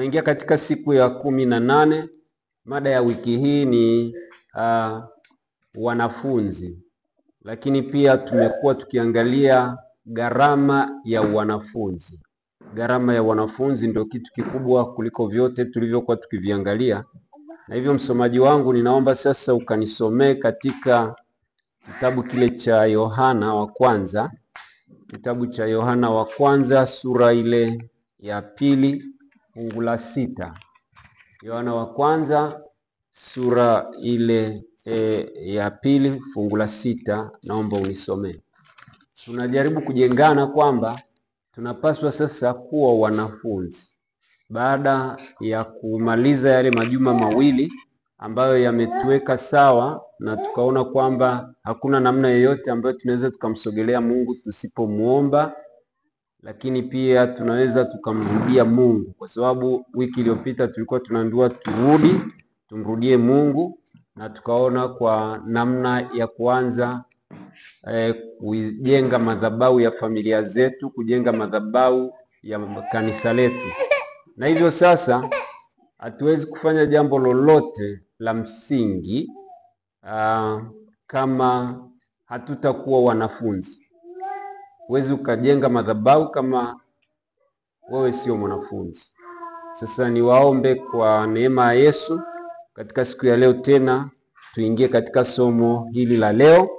Tunaingia katika siku ya 18. Mada ya wiki hii ni wanafunzi, lakini pia tumekuwa tukiangalia gharama ya wanafunzi. Gharama ya wanafunzi ndio kitu kikubwa kuliko vyote tulivyokuwa tukiviangalia, na hivyo msomaji wangu, ninaomba sasa ukanisomee katika kitabu kile cha Yohana wa kwanza, kitabu cha Yohana wa kwanza sura ile ya 2 fungu la 6. Yohana wa kwanza sura ile ya 2 fungu la 6, naomba unisomee. Tunajaribu kujengana kwamba tunapaswa sasa kuwa wanafunzi baada ya kumaliza yale majuma mawili ambayo yametuweka sawa, na tukaona kwamba hakuna namna yoyote ambayo tunaweza tukamsogelea Mungu tusipomuomba, lakini pia tunaweza tukamrudia Mungu, kwa sababu wiki iliyopita tulikuwa tunaambiwa tumrudie Mungu, na tukaona kwa namna ya kuanza kujenga madhabahu ya familia zetu, kujenga madhabahu ya kanisa letu. Na hivyo sasa hatuwezi kufanya jambo lolote la msingi kama hatutakuwa wanafunzi. Huwezi ukajenga madhabahu kama wewe sio mwanafunzi. Sasa niwaombe kwa neema ya Yesu, katika siku ya leo tena tuingie katika somo hili la leo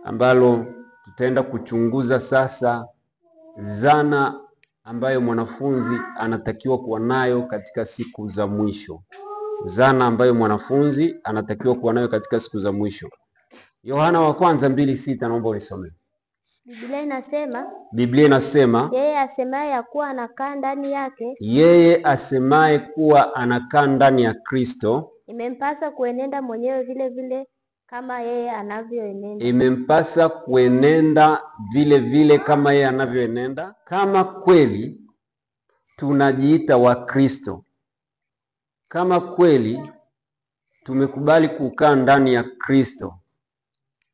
ambalo tutaenda kuchunguza sasa zana ambayo mwanafunzi anatakiwa kuwa nayo katika siku za mwisho. Zana ambayo mwanafunzi anatakiwa kuwa nayo katika siku za mwisho. Yohana wa kwanza 2:6, naomba unisome. Biblia inasema yeye asemaye ya kuwa anakaa ndani yake, yeye asemaye kuwa anakaa ndani ya Kristo, imempasa kuenenda mwenyewe vile vile kama yeye anavyoenenda. Imempasa kuenenda vile vile kama yeye anavyoenenda. Kama kweli tunajiita wa Kristo, kama kweli tumekubali kukaa ndani ya Kristo,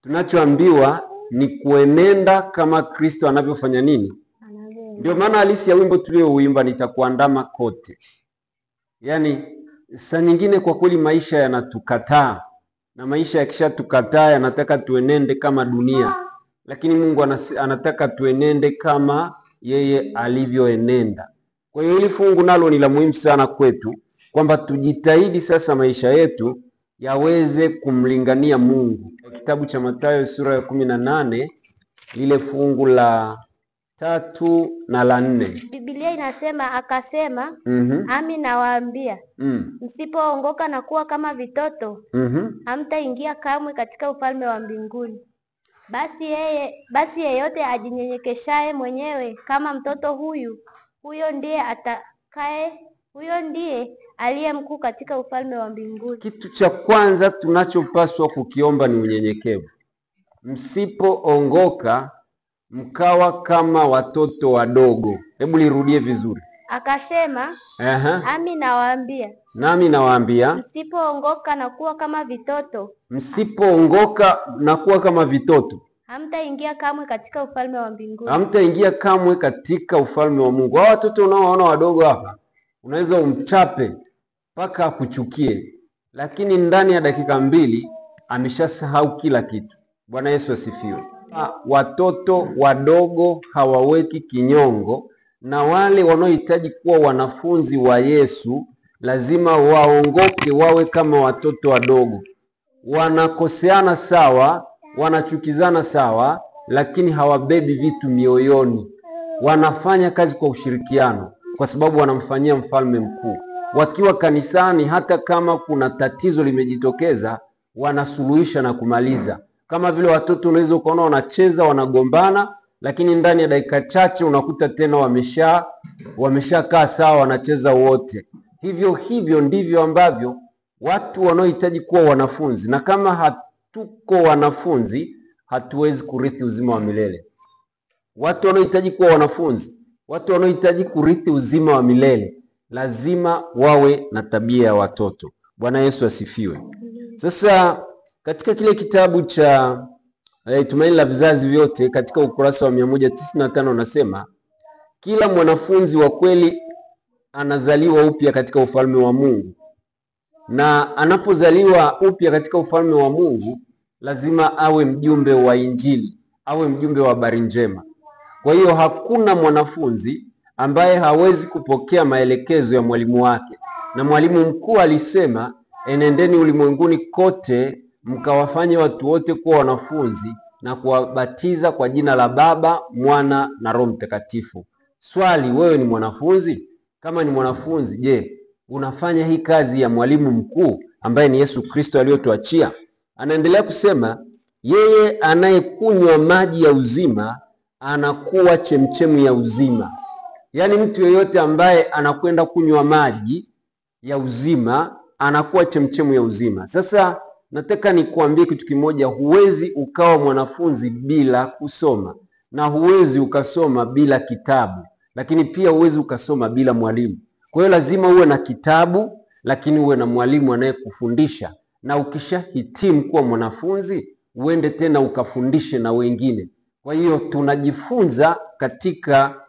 tunachoambiwa ni kuenenda kama Kristo anavyofanya nini? Ndio maana halisi ya wimbo tuliouimba, nitakuandama kote. Yaani saa nyingine kwa kweli maisha yanatukataa, na maisha yakishatukataa yanataka tuenende kama dunia, lakini Mungu anataka tuenende kama yeye alivyoenenda. Kwa hiyo hili fungu nalo ni la muhimu sana kwetu, kwamba tujitahidi sasa maisha yetu yaweze kumlingania Mungu. Kitabu cha Mathayo sura ya 18 lile fungu la 3 na la 4. Biblia inasema akasema, Ami nawaambia, msipoongoka na kuwa kama vitoto, hamtaingia kamwe katika ufalme wa mbinguni. Basi yeyote ajinyenyekeshaye mwenyewe kama mtoto huyo ndiye aliye mkuu katika ufalme wa mbinguni. Kitu cha kwanza tunachopaswa kukiomba ni unyenyekevu. Msipoongoka mkawa kama watoto wadogo. Hebu lirudie vizuri. Akasema, nami nawaambia, msipoongoka na kuwa kama vitoto, hamtaingia kamwe katika ufalme wa mbinguni. Hamtaingia kamwe katika ufalme wa Mungu. Hao watoto unaowaona wadogo hapa, unaweza umchape mpaka akuchukie, lakini ndani ya dakika 2 ameshasahau kila kitu. Bwana Yesu asifiwe. Watoto wadogo hawaweki kinyongo, na wale wanaohitaji kuwa wanafunzi wa Yesu lazima waongoke, wawe kama watoto wadogo. Wanakoseana sawa, wanachukizana sawa, lakini hawabebi vitu mioyoni. Wanafanya kazi kwa ushirikiano, kwa sababu wanamfanyia mfalme mkuu. Wakiwa kanisani, hata kama kuna tatizo limejitokeza, wanasuluhisha na kumaliza. Kama vile watoto unaweza ukaona wanacheza, wanagombana, lakini ndani ya dakika chache unakuta tena wameshakaa sawa, wanacheza wote. Hivyo ndivyo ambavyo watu wanaohitaji kuwa wanafunzi, na kama hatuko wanafunzi hatuwezi kurithi uzima wa milele. Watu wanaohitaji kuwa wanafunzi, watu wanaohitaji kurithi uzima wa milele, lazima wawe na tabia ya watoto. Bwana Yesu asifiwe. Sasa katika kile kitabu cha Tumaini la Vizazi Vyote, katika ukurasa wa 195 unasema, kila mwanafunzi wa kweli anazaliwa upya katika ufalme wa Mungu, na anapozaliwa upya katika ufalme wa Mungu lazima awe mjumbe wa Injili, awe mjumbe wa habari njema. Kwa hiyo hakuna mwanafunzi ambaye hawezi kupokea maelekezo ya mwalimu wake, na mwalimu mkuu alisema, enendeni ulimwenguni kote mkawafanye watu wote kuwa wanafunzi na kuwabatiza kwa jina la Baba, Mwana na Roho Mtakatifu. Swali, wewe ni mwanafunzi? Kama ni mwanafunzi, je, unafanya hii kazi ya mwalimu mkuu ambaye ni Yesu Kristo aliyotuachia? Anaendelea kusema, yeye anayekunywa maji ya uzima anakuwa chemchemu ya uzima. Yaani mtu yeyote ambaye anakwenda kunywa maji ya uzima anakuwa chemchemu ya uzima. Sasa nataka nikuambie kitu kimoja, huwezi ukawa mwanafunzi bila kusoma, na huwezi ukasoma bila kitabu, lakini pia huwezi ukasoma bila mwalimu. Kwa hiyo lazima uwe na kitabu, lakini uwe na mwalimu anayekufundisha, na ukishahitimu kuwa mwanafunzi uende tena ukafundishe na wengine. Kwa hiyo tunajifunza katika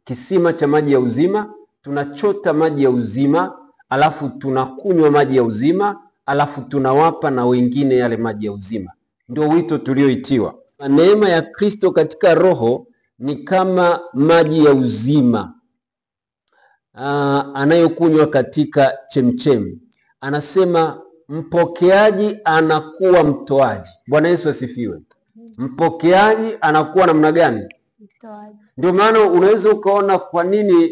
kisima cha maji ya uzima, tunachota maji ya uzima, alafu tunakunywa maji ya uzima, alafu tunawapa na wengine yale maji ya uzima. Ndio wito tulioitiwa. Neema ya Kristo katika roho ni kama maji ya uzima anayokunywa katika chemchemi. Anasema mpokeaji anakuwa mtoaji. Bwana Yesu asifiwe. Mpokeaji anakuwa namna gani? Mtoaji. Ndio maana unaweza ukaona kwa nini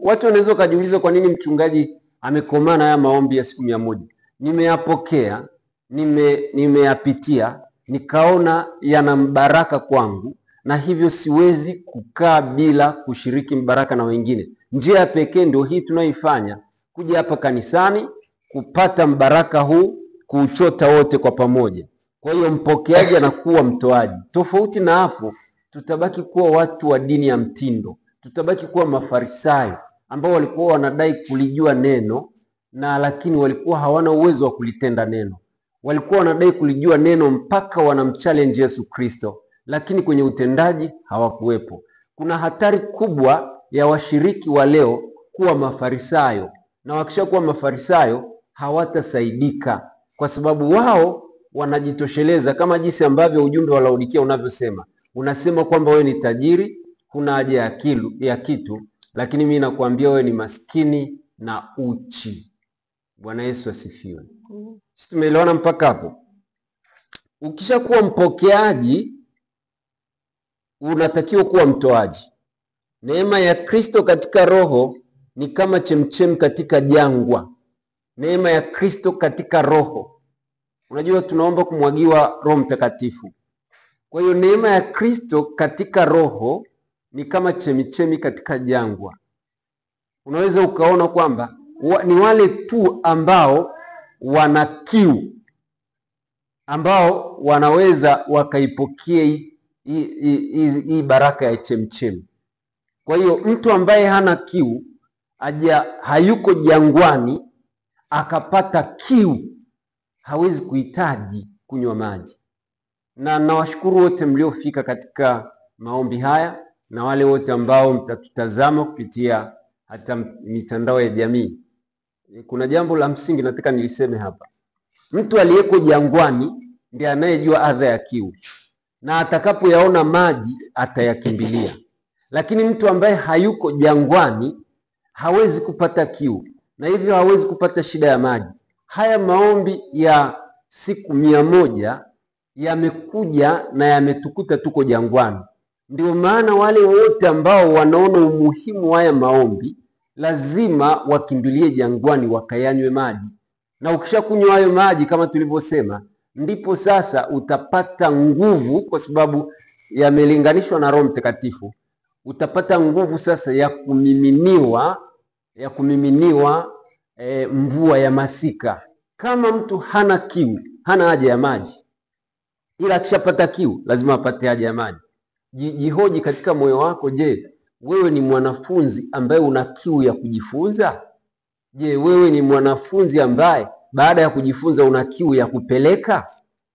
watu wanaweza kujiuliza kwa nini mchungaji amekomana haya maombi ya siku 100. Nimeyapokea, nimeyapitia, nikaona yana mbaraka kwangu, na hivyo siwezi kukaa bila kushiriki mbaraka na wengine. Njia ya pekee ndio hii tunayoifanya, kuja hapa kanisani, kupata mbaraka huu, kuuchota wote kwa pamoja. Kwa hiyo mpokeaji anakuwa mtoaji. Tofauti na hapo, tutabaki kuwa watu wa dini ya mtindo. Tutabaki kuwa Mafarisayo ambao walikuwa wanadai kulijua neno, na lakini walikuwa hawana uwezo wa kulitenda neno. Walikuwa wanadai kulijua neno mpaka wanamchallenge Yesu Kristo, lakini kwenye utendaji hawakuwepo. Kuna hatari kubwa ya washiriki wa leo kuwa Mafarisayo, na wakishakuwa Mafarisayo hawatasaidika, kwa sababu wao wanajitosheleza, kama jinsi ambavyo ujumbe wa Laodikia unavyosema. Unasema kwamba wewe ni tajiri, huna haja ya kitu, lakini mimi nakwambia wewe ni maskini na uchi. Bwana Yesu asifiwe. Sisi tumeelewana mpaka hapo? Ukishakuwa mpokeaji unatakiwa kuwa mtoaji. Neema ya Kristo katika roho ni kama chemchem katika jangwa. Neema ya Kristo katika roho. Unajua tunaomba kumwagiwa Roho Mtakatifu. Kwa hiyo neema ya Kristo katika roho ni kama chemichemi katika jangwa. Unaweza ukaona kwamba ni wale tu ambao wana kiu, ambao wanaweza wakaipokea hii baraka ya chemchemi. Kwa hiyo mtu ambaye hana kiu, hayuko jangwani akapata kiu, hawezi kuhitaji kunywa maji. Na nawashukuru wote mliofika katika maombi haya, na wale wote ambao mtatutazama kupitia hata mitandao ya jamii. Kuna jambo la msingi nataka niliseme hapa. Mtu aliyeko jangwani ndiye anayejua adha ya kiu, na atakapoyaona maji atayakimbilia. Lakini mtu ambaye hayuko jangwani hawezi kupata kiu, na hivyo hawezi kupata shida ya maji. Haya maombi ya siku 100 yamekuja na yametukuta tuko jangwani. Ndio maana wale wote ambao wanaona umuhimu wa haya maombi lazima wakimbilie jangwani wakayanywe maji. Na ukishakunywa hayo maji kama tulivyosema, ndipo sasa utapata nguvu, kwa sababu yamelinganishwa na Roho Mtakatifu. Utapata nguvu sasa ya kumiminiwa mvua ya masika. Kama mtu hana kiu, hana haja ya maji, ila akishapata kiu lazima apate haja ya maji. Jihoji katika moyo wako, je, wewe ni mwanafunzi ambaye una kiu ya kujifunza? Je, wewe ni mwanafunzi ambaye baada ya kujifunza una kiu ya kupeleka?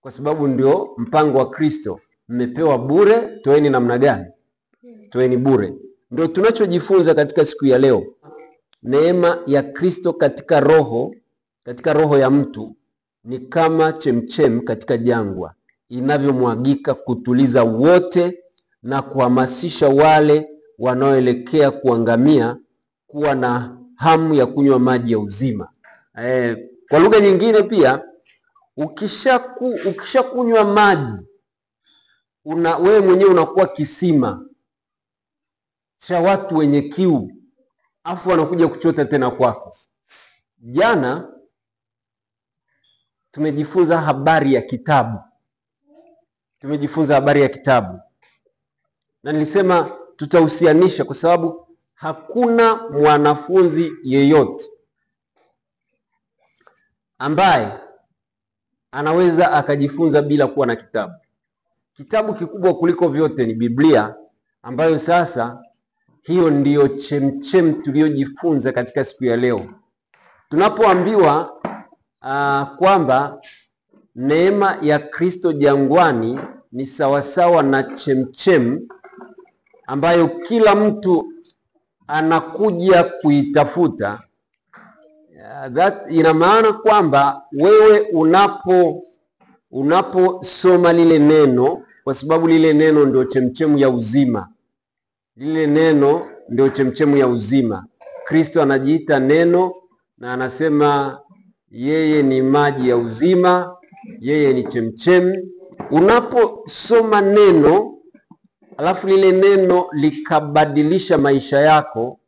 Kwa sababu ndio mpango wa Kristo. Mmepewa bure, toeni namna gani? Toeni bure. Ndio tunachojifunza katika siku ya leo. Neema ya Kristo katika roho ya mtu ni kama chemchem katika jangwa, inavyomwagika kutuliza wote na kuhamasisha wale wanaoelekea kuangamia kuwa na hamu ya kunywa maji ya uzima. Kwa lugha nyingine pia, ukishakunywa maji, wewe mwenyewe unakuwa kisima cha watu wenye kiu, afu wanakuja kuchota tena kwako. Jana tumejifunza habari ya kitabu. Na nilisema tutahusianisha kwa sababu hakuna mwanafunzi yeyote ambaye anaweza akajifunza bila kuwa na kitabu. Kitabu kikubwa kuliko vyote ni Biblia, ambayo sasa hiyo ndiyo chemchem tuliyojifunza katika siku ya leo. Tunapoambiwa kwamba neema ya Kristo jangwani ni sawasawa na chemchem ambayo kila mtu anakuja kuitafuta, ina maana kwamba wewe unaposoma lile neno, kwa sababu lile neno ndio chemchemu ya uzima. Kristo anajiita neno na anasema yeye ni maji ya uzima, yeye ni chemchemu. Unaposoma neno alafu lile neno likabadilisha maisha yako,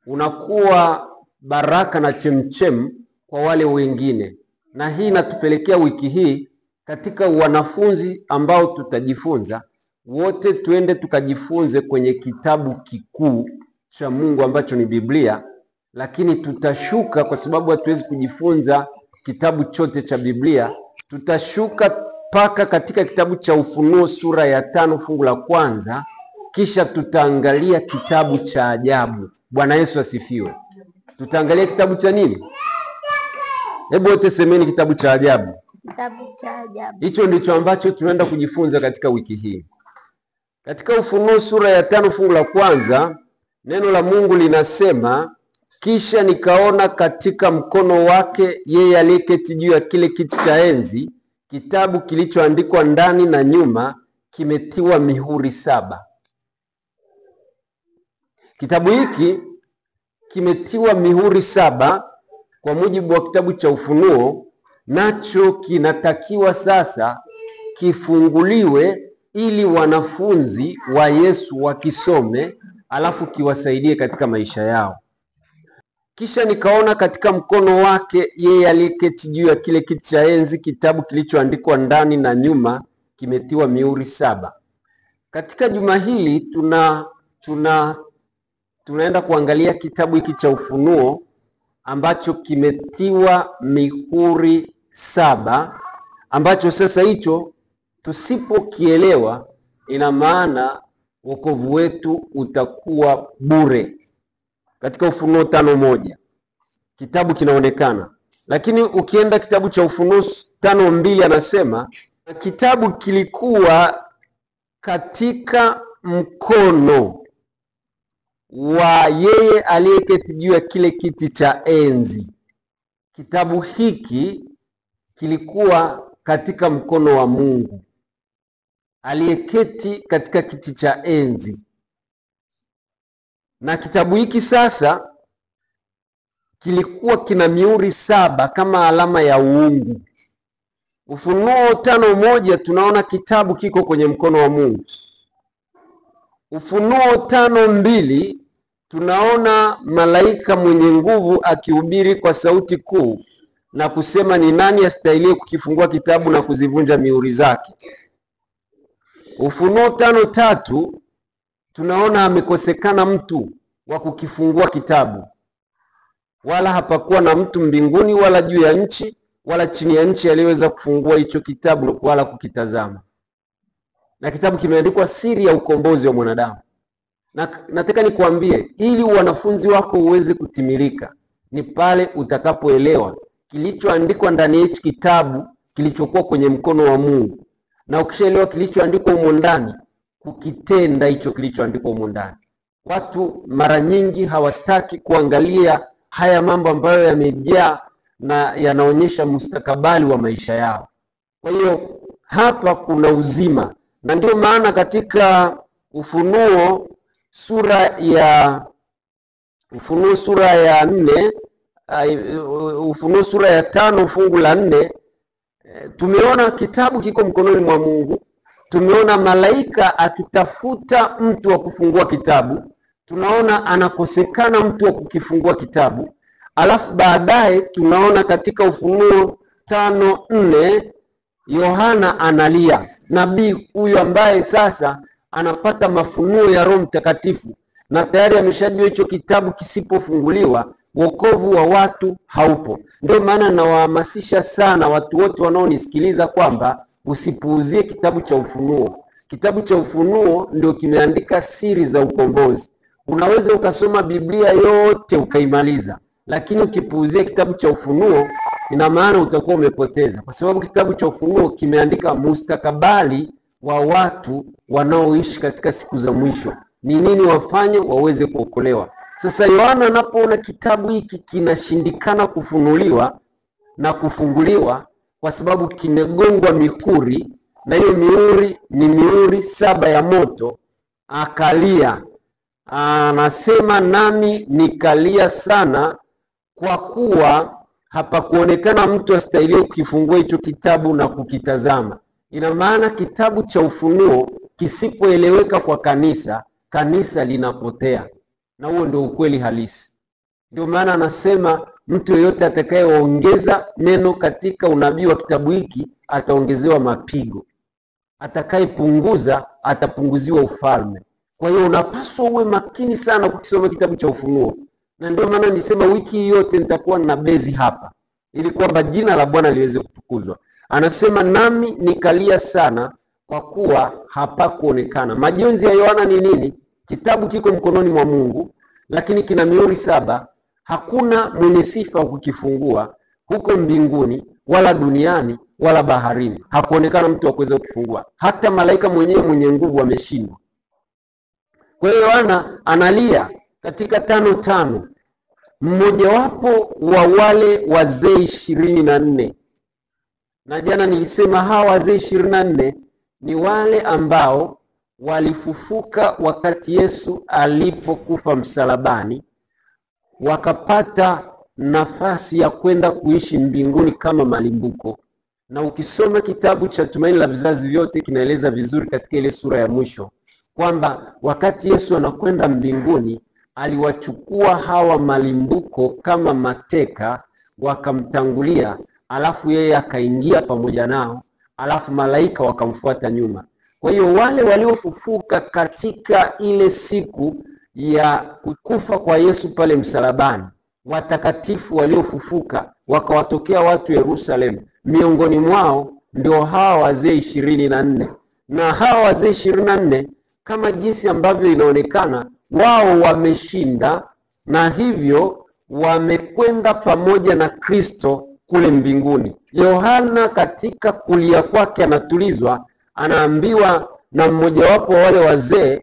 unakuwa baraka na chemchem kwa wale wengine. Na hii inatupelekea wiki hii katika wanafunzi ambao tutajifunza wote, tuende tukajifunze kwenye kitabu kikuu cha Mungu ambacho ni Biblia. Lakini tutashuka, kwa sababu hatuwezi kujifunza kitabu chote cha Biblia, tutashuka mpaka katika kitabu cha Ufunuo sura ya 5 fungu la 1, kisha tutaangalia kitabu cha ajabu. Bwana Yesu asifiwe. Tutaangalia kitabu cha nini? Hebu wote semeni kitabu cha ajabu. Kitabu cha ajabu. Hicho ndicho ambacho tunaenda kujifunza katika wiki hii. Katika Ufunuo sura ya 5 fungu la 1, neno la Mungu linasema, kisha nikaona katika mkono wake yeye aliyeketi juu ya kile kiti cha enzi kitabu kilichoandikwa ndani na nyuma, kimetiwa mihuri 7. Kitabu hiki kimetiwa mihuri 7 kwa mujibu wa kitabu cha Ufunuo, nacho kinatakiwa sasa kifunguliwe ili wanafunzi wa Yesu wakisome, alafu kiwasaidie katika maisha yao. Kisha nikaona katika mkono wake yeye aliyeketi juu ya kile kiti cha enzi kitabu kilichoandikwa ndani na nyuma, kimetiwa mihuri 7. Katika juma hili tunaenda kuangalia kitabu hiki cha Ufunuo ambacho kimetiwa mihuri 7, ambacho sasa hicho tusipokielewa, ina maana wokovu wetu utakuwa bure. Katika Ufunuo 5:1 kitabu kinaonekana, lakini ukienda kitabu cha Ufunuo 5:2 anasema kitabu kilikuwa katika mkono wa yeye aliyeketi juu ya kile kiti cha enzi. Kitabu hiki kilikuwa katika mkono wa Mungu aliyeketi katika kiti cha enzi. Na kitabu hiki sasa kilikuwa kina mihuri 7 kama alama ya uungu. Ufunuo 5:1 tunaona kitabu kiko kwenye mkono wa Mungu. Ufunuo 5:2 tunaona malaika mwenye nguvu akihubiri kwa sauti kuu na kusema, ni nani astahili kukifungua kitabu na kuzivunja mihuri zake? Ufunuo 5:3 tunaona amekosekana mtu wa kukifungua kitabu, wala hapakuwa na mtu mbinguni wala juu ya nchi wala chini ya nchi aliyeweza kufungua hicho kitabu wala kukitazama. Na kitabu kimeandikwa siri ya ukombozi wa mwanadamu. Na nataka nikuambie, ili wanafunzi wako uweze kutimilika, ni pale utakapoelewa kilichoandikwa ndani ya hicho kitabu kilichokuwa kwenye mkono wa Mungu. Na ukishaelewa kilichoandikwa humo ndani, kukitenda hicho kilichoandikwa humo ndani. Watu mara nyingi hawataki kuangalia haya mambo ambayo yamejaa na yanaonyesha mustakabali wa maisha yao. Kwa hiyo hapa kuna uzima, na ndio maana katika Ufunuo sura ya 4, Ufunuo sura ya 5 fungu la 4, tumeona kitabu kiko mkononi mwa Mungu. Tumeona malaika akitafuta mtu wa kufungua kitabu. Tunaona anakosekana mtu wa kukifungua kitabu. Alafu baadaye tunaona katika Ufunuo 5:4 Yohana analia. Nabii huyu ambaye sasa anapata mafunuo ya Roho Mtakatifu, na tayari ameshajua hicho kitabu kisipofunguliwa wokovu wa watu haupo. Ndio maana nawahamasisha sana watu wote wanaonisikiliza kwamba usipuuzie kitabu cha Ufunuo. Kitabu cha Ufunuo ndio kimeandika siri za ukombozi. Unaweza ukasoma Biblia yote ukaimaliza, lakini ukipuuzia kitabu cha Ufunuo, ina maana utakuwa umepoteza, kwa sababu kitabu cha Ufunuo kimeandika mustakabali wa watu wanaoishi katika siku za mwisho, ni nini wafanye waweze kuokolewa. Sasa Yohana anapoona kitabu hiki kinashindikana kufunuliwa na kufunguliwa kwa sababu kimegongwa mihuri, na hiyo mihuri ni mihuri 7 ya moto, akalia. Anasema nami nikalia sana, kwa kuwa hapakuonekana mtu astahili kukifungua hicho kitabu na kukitazama. Ina maana kitabu cha Ufunuo kisipoeleweka kwa kanisa, kanisa linapotea, na huo ndio ukweli halisi. Ndio maana anasema mtu yeyote atakayeongeza neno katika unabii wa kitabu hiki ataongezewa mapigo, atakayepunguza atapunguziwa ufalme. Kwa hiyo unapaswa uwe makini sana kukisoma kitabu cha Ufunuo, na ndio maana nisema wiki yote nitakuwa na bezi hapa ili kwamba jina la Bwana liweze kutukuzwa. Anasema nami nikalia sana, kwa kuwa hapakuonekana. Majonzi ya Yohana ni nini? Kitabu kiko mkononi mwa Mungu, lakini kina mihuri 7. Hakuna mwenye sifa wa kukifungua huko mbinguni wala duniani wala baharini. Hakuonekana mtu wa kuweza kukifungua. Hata malaika mwenyewe mwenye nguvu ameshindwa. Kwa hiyo Yohana analia katika 5:5. Mmojawapo wa wale wazee 24, na jana nilisema hawa wazee 24 ni wale ambao walifufuka wakati Yesu alipokufa msalabani, wakapata nafasi ya kwenda kuishi mbinguni kama malimbuko. Na ukisoma kitabu cha Tumaini la Vizazi Vyote kinaeleza vizuri katika ile sura ya mwisho kwamba wakati Yesu anakwenda mbinguni, aliwachukua hawa malimbuko kama mateka, wakamtangulia, alafu yeye akaingia pamoja nao, alafu malaika wakamfuata nyuma. Kwa hiyo wale waliofufuka katika ile siku ya kufa kwa Yesu pale msalabani, watakatifu waliofufuka, wakawatokea watu Yerusalemu, miongoni mwao ndio hawa wazee 24. Na hawa wazee 24 kama jinsi ambavyo inaonekana, wao wameshinda, na hivyo wamekwenda pamoja na Kristo kule mbinguni. Yohana katika kulia kwake anatulizwa, anaambiwa na mmojawapo wa wale wazee,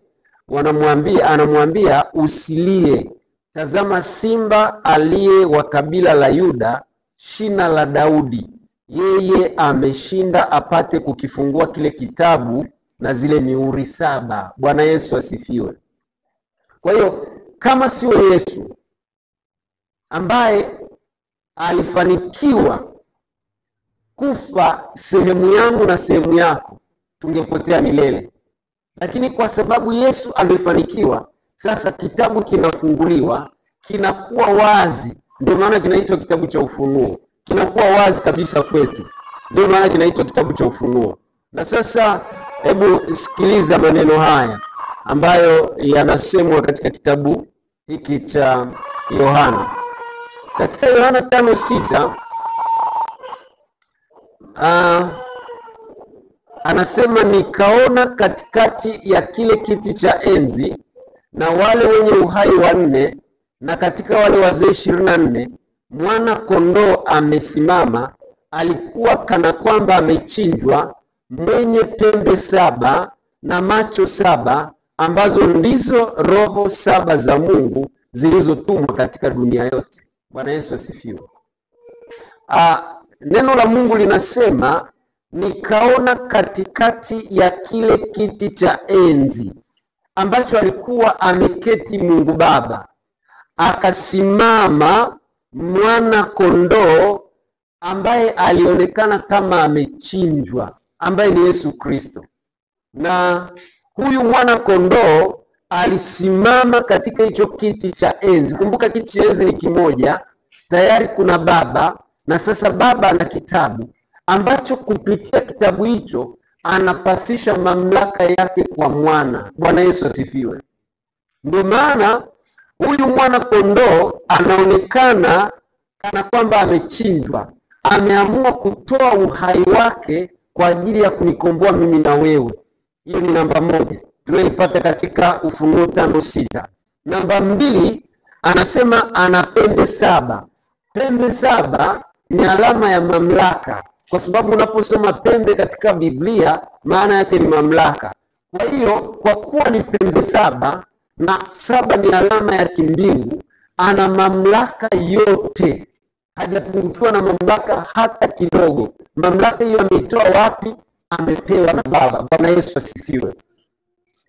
anamwambia usilie, tazama simba aliye wa kabila la Yuda, shina la Daudi, yeye ameshinda apate kukifungua kile kitabu na zile mihuri 7. Bwana Yesu asifiwe. Kwa hiyo kama sio Yesu ambaye alifanikiwa kufa sehemu yangu na sehemu yako, tungepotea milele. Lakini kwa sababu Yesu amefanikiwa, sasa kitabu kinafunguliwa, kinakuwa wazi. Ndio maana kinaitwa kitabu cha Ufunuo. Kinakuwa wazi kabisa kwetu, ndio maana kinaitwa kitabu cha Ufunuo. Na sasa hebu sikiliza maneno haya ambayo yanasemwa katika kitabu hiki cha Yohana. Katika Yohana 5:6 anasema nikaona katikati ya kile kiti cha enzi na wale wenye uhai 4, na katika wale wazee 24 mwana kondoo amesimama, alikuwa kana kwamba amechinjwa, mwenye pembe 7 na macho 7, ambazo ndizo roho 7 za Mungu zilizotumwa katika dunia yote. Bwana Yesu asifiwe. Neno la Mungu linasema, nikaona katikati ya kile kiti cha enzi ambacho alikuwa ameketi Mungu Baba, akasimama mwana kondoo ambaye alionekana kama amechinjwa, ambaye ni Yesu Kristo. Na huyu mwana kondoo alisimama katika hicho kiti cha enzi. Kumbuka kiti cha enzi ni kimoja, tayari kuna Baba, na sasa Baba ana kitabu ambacho kupitia kitabu hicho anapasisha mamlaka yake kwa mwana. Bwana Yesu asifiwe. Ndio maana huyu mwana kondoo anaonekana kana kwamba amechinjwa. Ameamua kutoa uhai wake kwa ajili ya kunikomboa mimi na wewe. Hiyo ni namba 1 tunaipata katika Ufunuo 5:6. Namba 2 anasema ana pembe 7. Pembe 7 ni alama ya mamlaka, kwa sababu unaposoma pembe katika Biblia maana yake ni mamlaka. Kwa hiyo kwa kuwa ni pembe 7 na 7 ni alama ya kimbingu, ana mamlaka yote, hajapungukiwa na mamlaka hata kidogo. Mamlaka hiyo ameitoa wapi? Amepewa na Baba. Bwana Yesu asifiwe.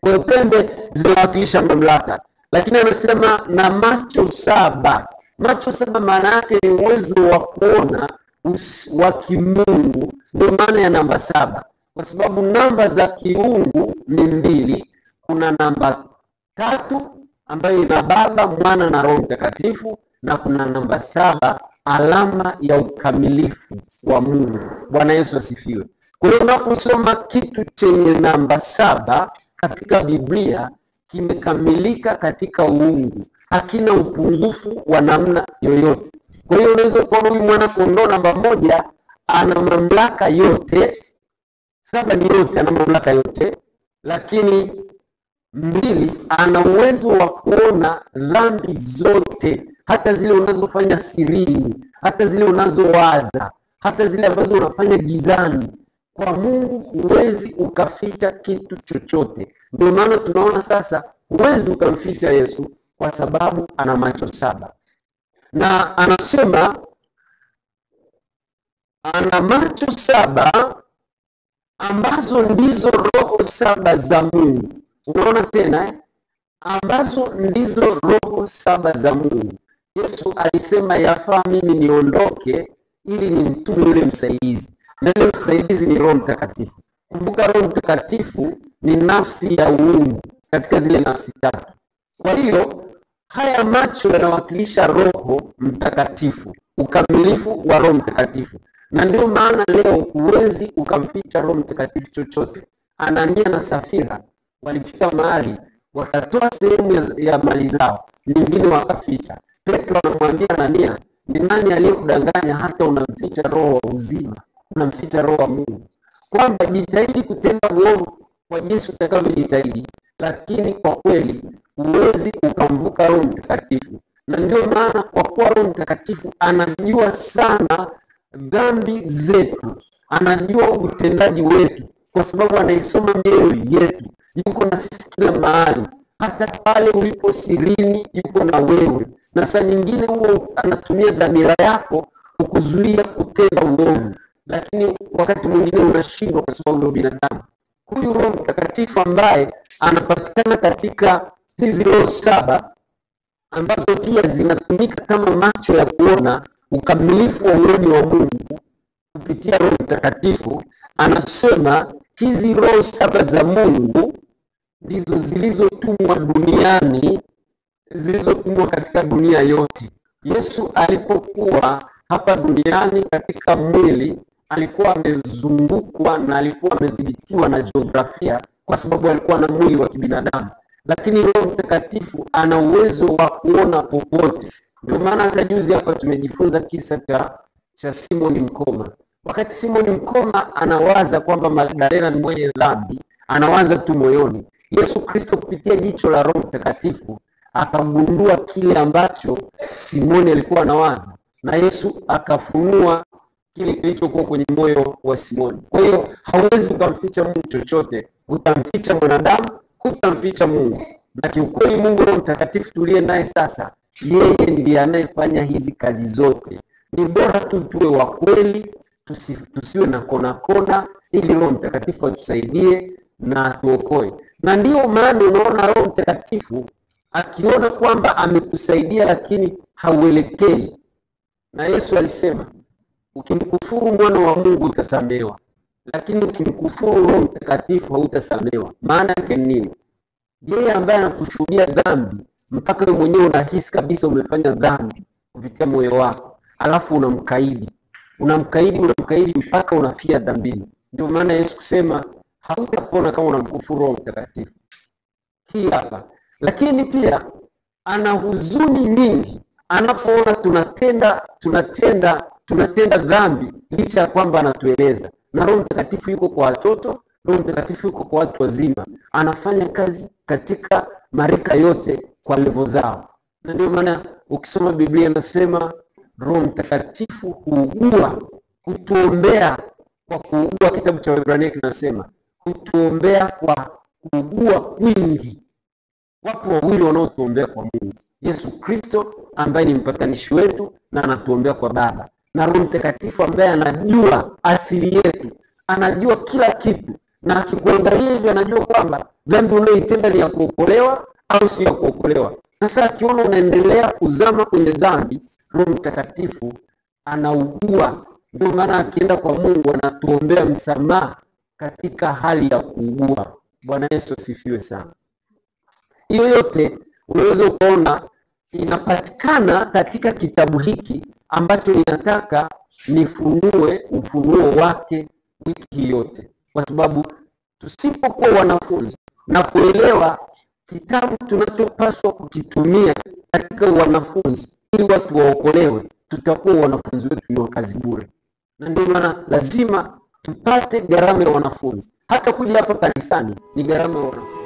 Kwa hiyo pembe zinawakilisha mamlaka, lakini anasema na macho 7. Macho 7 maana yake ni uwezo wa kuona wa kimungu. Ndio maana ya namba 7, kwa sababu namba za kiungu ni 2. Kuna namba 3 ambayo ina Baba, Mwana na Roho Mtakatifu, na kuna namba 7, alama ya ukamilifu wa Mungu. Bwana Yesu asifiwe. Kwa hiyo unaposoma kitu chenye namba 7 katika Biblia, kimekamilika katika uungu, hakina upungufu wa namna yoyote. Kwa hiyo unaweza kuona huyu mwana kondoo namba 1 ana mamlaka yote, 7 ni yote, ana mamlaka yote, lakini 2 ana uwezo wa kuona dhambi zote, hata zile unazofanya sirini, hata zile unazowaza, hata zile ambazo unafanya gizani. Kwa Mungu huwezi ukaficha kitu chochote. Ndio maana tunaona sasa huwezi ukamficha Yesu, kwa sababu ana macho 7. Na anasema ana macho 7 ambazo ndizo roho 7 za Mungu. Unaona tena ambazo ndizo roho 7 za Mungu. Yesu alisema yafaa mimi niondoke ili nimtume yule msaidizi. Na yule msaidizi ni Roho Mtakatifu. Kumbuka Roho Mtakatifu ni nafsi ya uungu katika zile nafsi 3. Kwa hiyo haya macho yanawakilisha Roho Mtakatifu, ukamilifu wa Roho Mtakatifu. Na ndio maana leo huwezi ukamficha Roho Mtakatifu chochote. Anania na Safira walifika mahali wakatoa sehemu ya mali zao, nyingine wakaficha. Petro anamwambia Anania, ni nani aliyekudanganya hata unamficha roho wa uzima, unamficha roho wa Mungu? Kwamba jitahidi kutenda uovu kwa jinsi utakavyojitahidi, lakini kwa kweli huwezi ukamvuka Roho Mtakatifu. Na ndio maana kwa kuwa Roho Mtakatifu anajua sana dhambi zetu, anajua utendaji wetu, kwa sababu anaisoma mioyo yetu. Yuko na sisi kila mahali, hata pale ulipo sirini yuko na wewe. Na saa nyingine huo anatumia dhamira yako kukuzuia kutenda uovu, lakini wakati mwingine unashindwa kwa sababu ya binadamu. Huyu Roho Mtakatifu ambaye anapatikana katika hizi roho 7 ambazo pia zinatumika kama macho ya kuona ukamilifu wa uoni wa Mungu kupitia Roho Mtakatifu, anasema hizi roho 7 za Mungu ndizo zilizotumwa duniani, zilizotumwa katika dunia yote. Yesu alipokuwa hapa duniani katika mwili, alikuwa amezungukwa na alikuwa amedhibitiwa na jiografia, kwa sababu alikuwa na mwili wa kibinadamu. Lakini Roho Mtakatifu ana uwezo wa kuona popote. Ndio maana hata juzi hapa tumejifunza kisa cha Simoni Mkoma. Wakati Simoni Mkoma anawaza kwamba Magdalena ni mwenye dhambi, anawaza tu moyoni, Yesu Kristo kupitia jicho la Roho Mtakatifu akagundua kile ambacho Simoni alikuwa anawaza, na Yesu akafunua kile kilichokuwa kwenye moyo wa Simoni. Kwa hiyo hauwezi ukamficha Mungu chochote. Utamficha mwanadamu hutamficha Mungu. Na kiukweli Mungu Roho Mtakatifu tuliye naye sasa, yeye ndiye anayefanya hizi kazi zote. Ni bora tu tuwe wa kweli, tusiwe na kona, ili Roho Mtakatifu atusaidie na atuokoe. Na ndio maana unaona Roho Mtakatifu akiona kwamba amekusaidia lakini hauelekei. Na Yesu alisema, ukimkufuru mwana wa Mungu utasamehewa, lakini ukimkufuru Roho Mtakatifu hautasamehewa. Maana yake nini? Yeye ambaye anakushuhudia dhambi mpaka wewe mwenyewe unahisi kabisa umefanya dhambi kupitia moyo wako, alafu unamkaidi mpaka unafia dhambini. Ndio maana Yesu kusema hautapona kama unamkufuru Roho Mtakatifu. Hii hapa. Lakini pia ana huzuni nyingi anapoona tunatenda dhambi, licha ya kwamba anatueleza. Na Roho Mtakatifu yuko kwa watoto, Roho Mtakatifu yuko kwa watu wazima, anafanya kazi katika marika yote kwa levo zao. Na ndio maana ukisoma Biblia inasema Roho Mtakatifu hutuombea kwa kuugua. Kitabu cha Waebrania kinasema hutuombea kwa kuugua kwingi. Wapo wawili wanaotuombea kwa Mungu, Yesu Kristo ambaye ni mpatanishi wetu na anatuombea kwa Baba, na Roho Mtakatifu ambaye anajua asili yetu, anajua kila kitu, na akikuangalia hivi anajua kwamba dhambi unayoitenda ni ya kuokolewa au si ya kuokolewa. Sasa akiona unaendelea kuzama kwenye dhambi, Roho Mtakatifu anaugua. Ndio maana akienda kwa Mungu anatuombea msamaha katika hali ya kuugua. Bwana Yesu asifiwe sana. Hiyo yote unaweza ukaona inapatikana katika kitabu hiki ambacho ninataka nifunue ufunuo wake wiki yote, kwa sababu tusipokuwa wanafunzi na kuelewa kitabu tunachopaswa kukitumia katika wanafunzi ili watu waokolewe, tutakuwa wanafunzi wetu ni kazi bure. Na ndio maana lazima tupate gharama ya wanafunzi. Hata kuja hapa kanisani ni gharama ya wanafunzi.